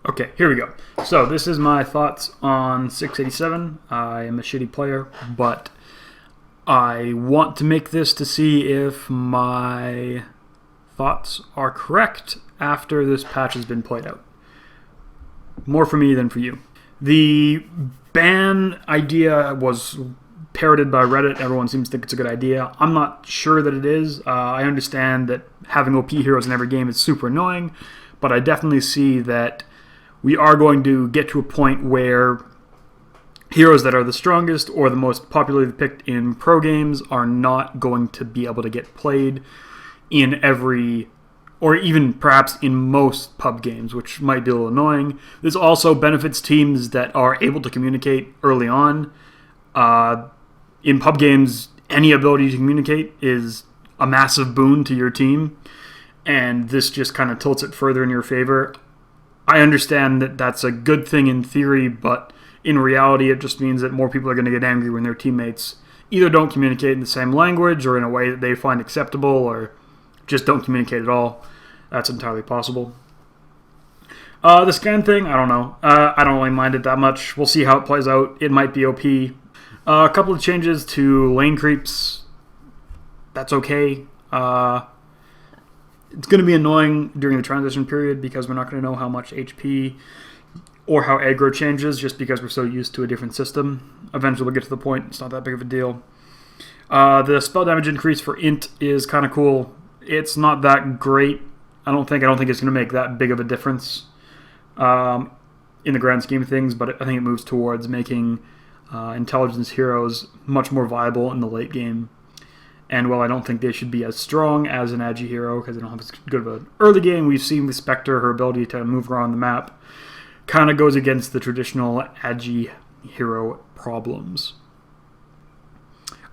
Okay, here we go. So this is my thoughts on 687. I am a shitty player, but I want to make this to see if my thoughts are correct after this patch has been played out. More for me than for you. The ban idea was parroted by Reddit. Everyone seems to think it's a good idea. I'm not sure that it is. I understand that having OP heroes in every game is super annoying, but I definitely see that we are going to get to a point where heroes that are the strongest or the most popularly picked in pro games are not going to be able to get played in every, or even perhaps in most pub games, which might be a little annoying. This also benefits teams that are able to communicate early on. In pub games, any ability to communicate is a massive boon to your team, and this just kind of tilts it further in your favor. I understand that that's a good thing in theory, but in reality, it just means that more people are going to get angry when their teammates either don't communicate in the same language or in a way that they find acceptable, or just don't communicate at all. That's entirely possible. The scan thing, I don't know. I don't really mind it that much. We'll see how it plays out. It might be OP. A couple of changes to lane creeps. That's okay. It's going to be annoying during the transition period because we're not going to know how much HP or how aggro changes just because we're so used to a different system. Eventually we'll get to the point. It's not that big of a deal. The spell damage increase for Int is kind of cool. It's not that great. I don't think it's going to make that big of a difference in the grand scheme of things, but I think it moves towards making intelligence heroes much more viable in the late game. And while I don't think they should be as strong as an Agi hero because they don't have as good of an early game, we've seen with Spectre, her ability to move around the map kind of goes against the traditional Agi hero problems.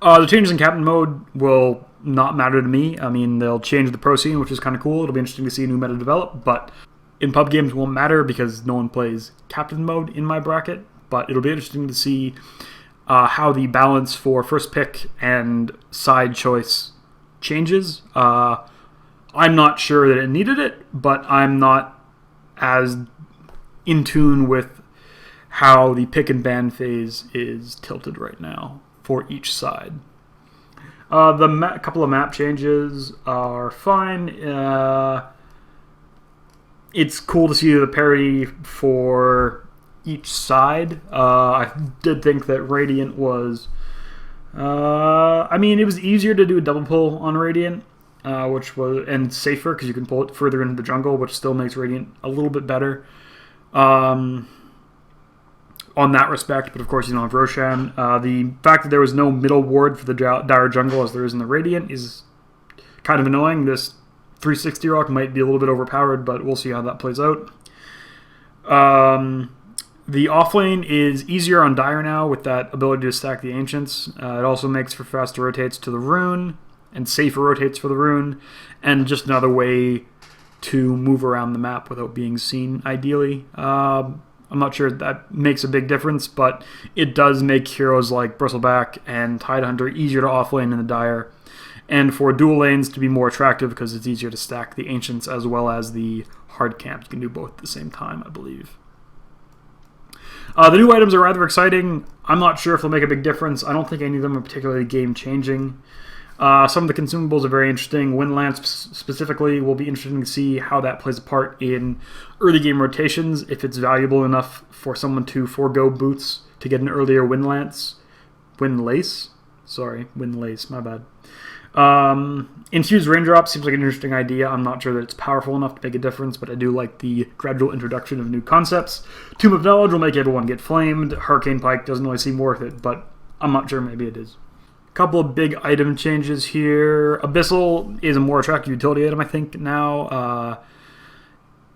The changes in Captain Mode will not matter to me. I mean, they'll change the pro scene, which is kind of cool. It'll be interesting to see a new meta develop, but in pub games won't matter because no one plays Captain Mode in my bracket. But it'll be interesting to see how the balance for first pick and side choice changes. I'm not sure that it needed it, but I'm not as in tune with how the pick and ban phase is tilted right now for each side. The couple of map changes are fine. It's cool to see the parity for each side. I did think that Radiant was... it was easier to do a double pull on Radiant, and safer because you can pull it further into the jungle, which still makes Radiant a little bit better on that respect. But of course, you don't have Roshan. The fact that there was no middle ward for the Dire jungle as there is in the Radiant is kind of annoying. This 360 rock might be a little bit overpowered, but we'll see how that plays out. The offlane is easier on Dire now with that ability to stack the Ancients. It also makes for faster rotates to the rune and safer rotates for the rune, and just another way to move around the map without being seen, ideally. I'm not sure that makes a big difference, but it does make heroes like Bristleback and Tidehunter easier to offlane in the Dire, and for dual lanes to be more attractive because it's easier to stack the Ancients as well as the hard camp. You can do both at the same time, I believe. The new items are rather exciting. I'm not sure if they'll make a big difference. I don't think any of them are particularly game-changing. Some of the consumables are very interesting. Wind Lance specifically will be interesting to see how that plays a part in early game rotations, if it's valuable enough for someone to forego boots to get an earlier Wind Lace, my bad. Infused Raindrop seems like an interesting idea. I'm not sure that it's powerful enough to make a difference, but I do like the gradual introduction of new concepts. Tomb of Knowledge will make everyone get flamed. Hurricane Pike doesn't really seem worth it, but I'm not sure, maybe it is. Couple of big item changes here. Abyssal is a more attractive utility item, I think, now.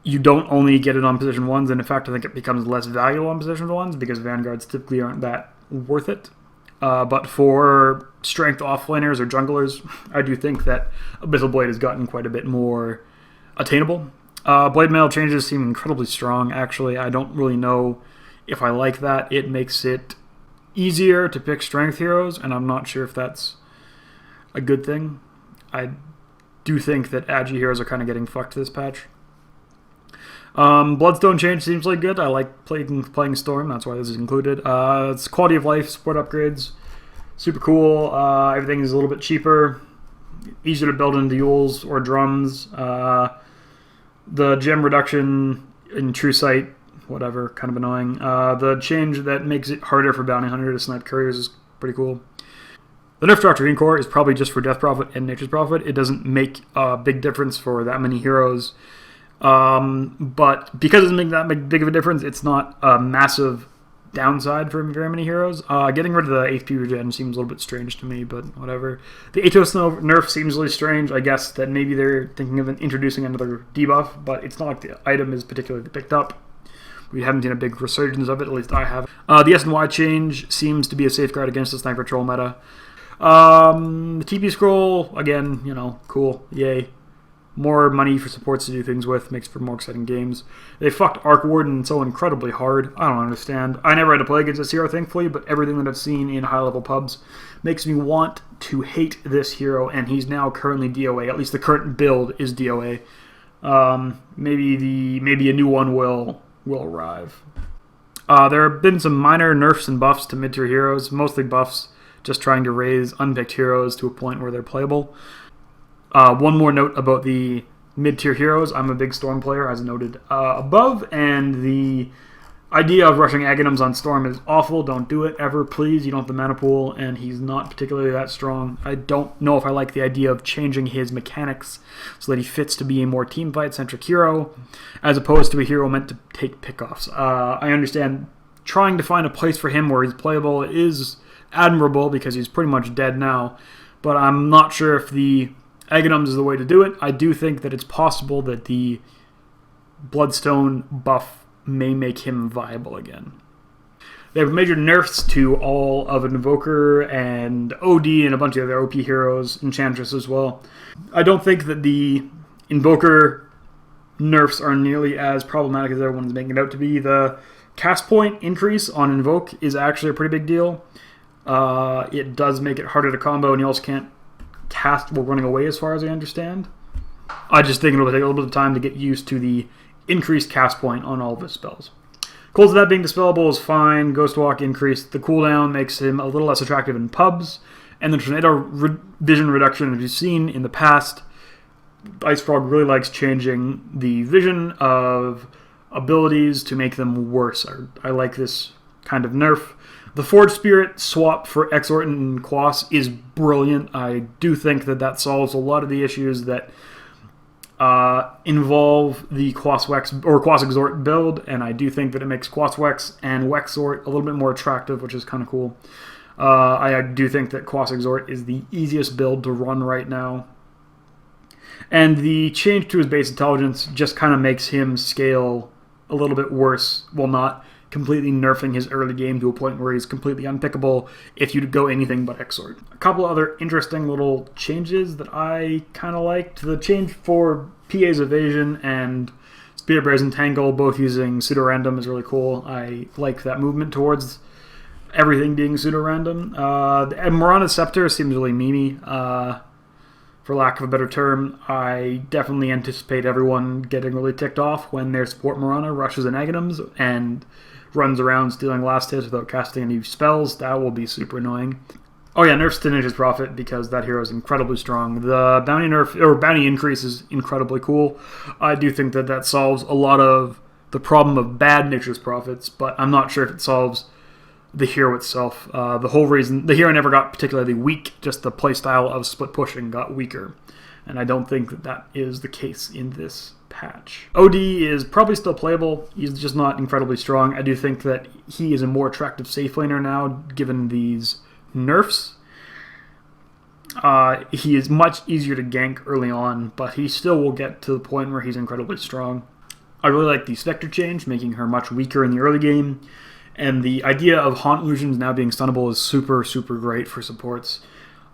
You don't only get it on position 1s, and in fact I think it becomes less valuable on position 1s because Vanguards typically aren't that worth it. But for strength offlaners or junglers, I do think that Abyssal Blade has gotten quite a bit more attainable. Blade Mail changes seem incredibly strong, actually. I don't really know if I like that. It makes it easier to pick strength heroes, and I'm not sure if that's a good thing. I do think that Agi heroes are kind of getting fucked this patch. Bloodstone change seems like good. I like playing Storm. That's why this is included. It's quality of life, support upgrades. Super cool. Everything is a little bit cheaper. Easier to build in duels or drums. The gem reduction in True Sight, whatever, kind of annoying. The change that makes it harder for Bounty Hunter to snipe couriers is pretty cool. The nerf to Octarine Core is probably just for Death Prophet and Nature's Prophet. It doesn't make a big difference for that many heroes. But because it doesn't make that big of a difference, it's not a massive downside for very many heroes. Getting rid of the HP regen seems a little bit strange to me, but whatever. The HAH nerf seems really strange. I guess that maybe they're thinking of introducing another debuff, but it's not like the item is particularly picked up. We haven't seen a big resurgence of it, at least I have. The S and Y change seems to be a safeguard against the Sniper Troll meta. The TP scroll, again, cool, yay. More money for supports to do things with, makes for more exciting games. They fucked Arc Warden so incredibly hard. I don't understand. I never had to play against this hero, thankfully, but everything that I've seen in high-level pubs makes me want to hate this hero, and he's now currently DOA. At least the current build is DOA. Maybe a new one will arrive. There have been some minor nerfs and buffs to mid-tier heroes, mostly buffs, just trying to raise unpicked heroes to a point where they're playable. One more note about the mid-tier heroes. I'm a big Storm player, as noted above, and the idea of rushing Aghanims on Storm is awful. Don't do it ever, please. You don't have the mana pool, and he's not particularly that strong. I don't know if I like the idea of changing his mechanics so that he fits to be a more teamfight-centric hero, as opposed to a hero meant to take pickoffs. I understand trying to find a place for him where he's playable is admirable, because he's pretty much dead now, but I'm not sure if the Aghanims is the way to do it. I do think that it's possible that the Bloodstone buff may make him viable again. They have major nerfs to all of Invoker and OD and a bunch of other OP heroes, Enchantress as well. I don't think that the Invoker nerfs are nearly as problematic as everyone's making it out to be. The cast point increase on Invoke is actually a pretty big deal. It does make it harder to combo, and you also can't cast while running away, as far as I understand. I just think it'll take a little bit of time to get used to the increased cast point on all of his spells. Cools of that being dispellable is fine. Ghost Walk increased. The cooldown makes him a little less attractive in pubs. And the tornado vision reduction, as you've seen in the past, Ice Frog really likes changing the vision of abilities to make them worse. I like this kind of nerf. The Forge Spirit swap for Exort and Quas is brilliant. I do think that solves a lot of the issues that involve the Quas Wex or Quas Exort build, and I do think that it makes Quas Wex and Wexort a little bit more attractive, which is kind of cool. I do think that Quas Exort is the easiest build to run right now. And the change to his base intelligence just kind of makes him scale a little bit worse, while not completely nerfing his early game to a point where he's completely unpickable if you go anything but Exort. A couple other interesting little changes that I kind of liked. The change for PA's Evasion and Spirit Bear's Entangle, both using pseudo-random, is really cool. I like that movement towards everything being pseudo-random. The Morana's Scepter seems really memey. For lack of a better term, I definitely anticipate everyone getting really ticked off when their support Morana rushes in Aghanims and runs around stealing last hits without casting any spells. That will be super annoying. Oh yeah, nerfs to Nature's Prophet, because that hero is incredibly strong. The bounty nerf, or bounty increase, is incredibly cool. I do think that solves a lot of the problem of bad Nature's Prophets, but I'm not sure if it solves the hero itself. The whole reason the hero never got particularly weak, just the playstyle of split pushing got weaker, and I don't think that is the case in this patch. OD is probably still playable. He's just not incredibly strong. I do think that he is a more attractive safe laner now, given these nerfs. He is much easier to gank early on, but he still will get to the point where he's incredibly strong. I really like the Spectre change, making her much weaker in the early game. And the idea of Haunt Illusions now being stunnable is super, super great for supports.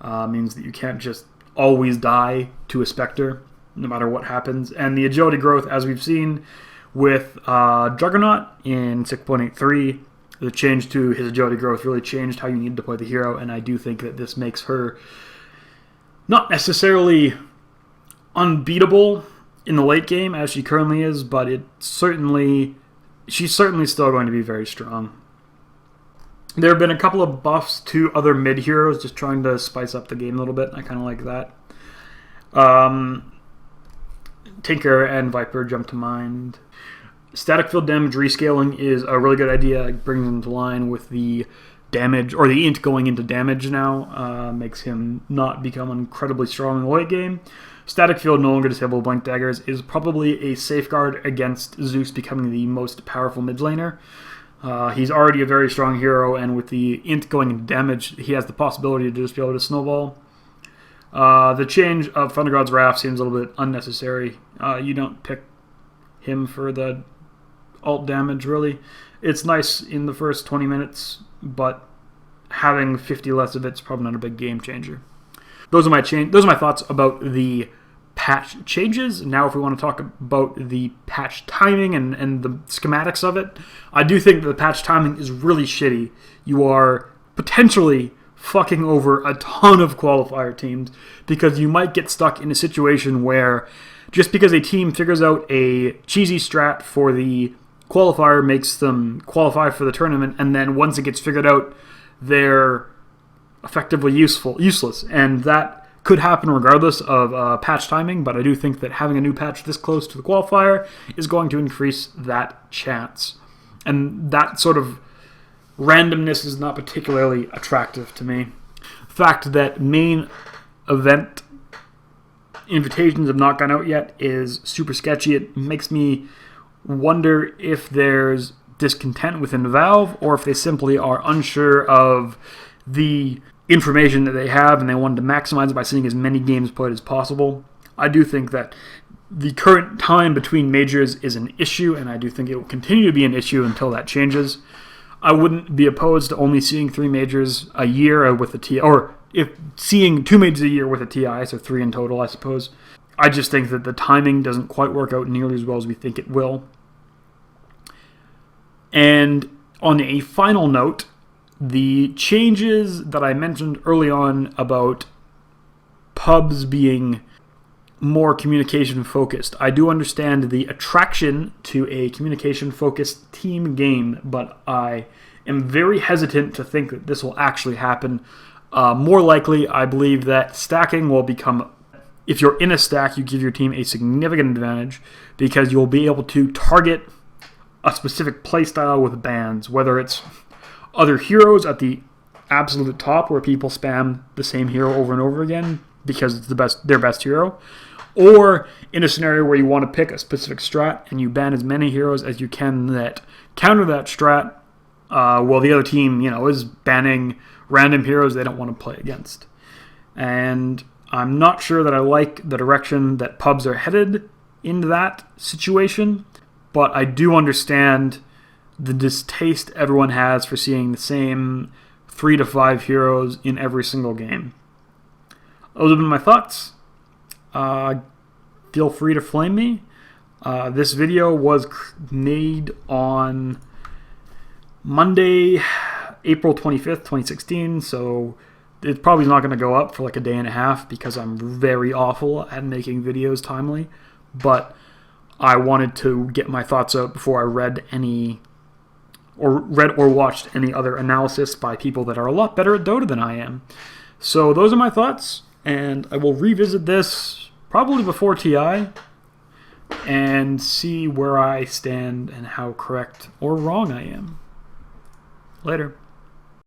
Means that you can't just always die to a Spectre, no matter what happens. And the agility growth, as we've seen with Juggernaut in 6.83, the change to his agility growth really changed how you need to play the hero, and I do think that this makes her not necessarily unbeatable in the late game as she currently is, but she's certainly still going to be very strong. There have been a couple of buffs to other mid heroes, just trying to spice up the game a little bit. I kind of like that. Tinker and Viper jump to mind. Static field damage rescaling is a really good idea. It brings him to line with the damage, or the int going into damage now. Makes him not become incredibly strong in the late game. Static field no longer disable blank daggers is probably a safeguard against Zeus becoming the most powerful mid laner. He's already a very strong hero, and with the int going into damage, he has the possibility to just be able to snowball. The change of Thunder God's Wrath seems a little bit unnecessary. You don't pick him for the alt damage, really. It's nice in the first 20 minutes, but having 50 less of it's probably not a big game changer. Those are my thoughts about the patch changes. Now, if we want to talk about the patch timing and the schematics of it, I do think that the patch timing is really shitty. You are potentially fucking over a ton of qualifier teams because you might get stuck in a situation where just because a team figures out a cheesy strat for the qualifier makes them qualify for the tournament, and then once it gets figured out, they're effectively useless. And that could happen regardless of patch timing, but I do think that having a new patch this close to the qualifier is going to increase that chance. And that sort of randomness is not particularly attractive to me. The fact that main event invitations have not gone out yet is super sketchy. It makes me wonder if there's discontent within Valve, or if they simply are unsure of the information that they have and they wanted to maximize it by seeing as many games played as possible. I do think that the current time between majors is an issue, and I do think it will continue to be an issue until that changes. I wouldn't be opposed to only seeing 3 majors a year with a TI, or if seeing 2 majors a year with a TI, so 3 in total, I suppose. I just think that the timing doesn't quite work out nearly as well as we think it will. And on a final note, the changes that I mentioned early on about pubs being more communication focused. I do understand the attraction to a communication focused team game, but I am very hesitant to think that this will actually happen. More likely, I believe that stacking will become, if you're in a stack, you give your team a significant advantage because you'll be able to target a specific playstyle with bans, whether it's other heroes at the absolute top where people spam the same hero over and over again because it's their best hero, or in a scenario where you want to pick a specific strat and you ban as many heroes as you can that counter that strat, while the other team, is banning random heroes they don't want to play against. And I'm not sure that I like the direction that pubs are headed in that situation, but I do understand the distaste everyone has for seeing the same 3 to 5 heroes in every single game. Those have been my thoughts. Feel free to flame me. This video was made on Monday, April 25th, 2016, so it's probably not going to go up for like a day and a half because I'm very awful at making videos timely, but I wanted to get my thoughts out before I read or watched any other analysis by people that are a lot better at Dota than I am. So those are my thoughts, and I will revisit this probably before TI and see where I stand and how correct or wrong I am. Later.